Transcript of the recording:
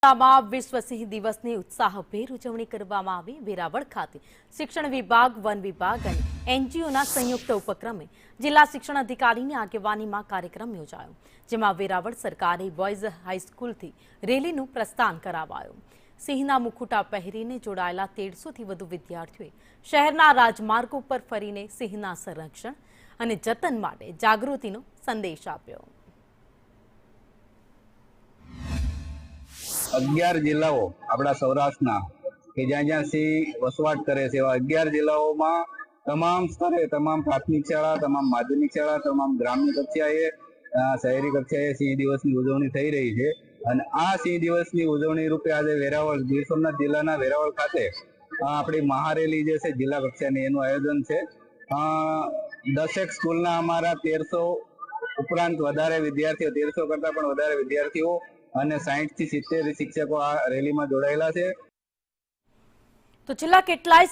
વિશ્વ સિંહ દિવસની ઉત્સાહભેર ઉજવણી કરવામાં આવી। વેરાવળ ખાતે શિક્ષણ વિભાગ, વન વિભાગ અને એનજીઓના સંયુક્ત ઉપક્રમે જિલ્લા શિક્ષણ અધિકારીની આગેવાનીમાં કાર્યક્રમ યોજાયો, જેમાં વેરાવળ સરકારી બોયઝ હાઈસ્કૂલથી રેલીનું પ્રસ્થાન કરાવાયું। સિંહના મુખુટા પહેરીને જોડાયેલા 1300થી વધુ વિદ્યાર્થીઓએ શહેરના રાજમાર્ગો પર ફરીને સિંહના સંરક્ષણ અને જતન માટે જાગૃતિનો સંદેશ આપ્યો। 11 જિલ્લાઓ આપણા સૌરાષ્ટ્રના કે જ્યાં જ્યાં સિંહ વસવાટ કરે છે એવા 11 જિલ્લાઓમાં તમામ સ્તરે, તમામ પ્રાથમિક શાળા, તમામ માધ્યમિક શાળા, તમામ ગ્રામ્ય કક્ષાએ, શહેરી કક્ષાએ સિંહ દિવસની ઉજવણી થઈ રહી છે। અને આ સિંહ દિવસની ઉજવણી રૂપે આજે વેરાવળ, ગીર સોમનાથ જિલ્લાના વેરાવળ ખાતે આપણી મહારેલી જે છે જિલ્લા કક્ષાની, એનું આયોજન છે। 10 સ્કૂલના અમારા 1300 ઉપરાંત વધારે વિદ્યાર્થીઓ, 1300 કરતા પણ વધારે વિદ્યાર્થીઓ અને 60 થી 70 શિક્ષકો આ રેલીમાં જોડાયેલા છે। તો છેલ્લા કેટલાય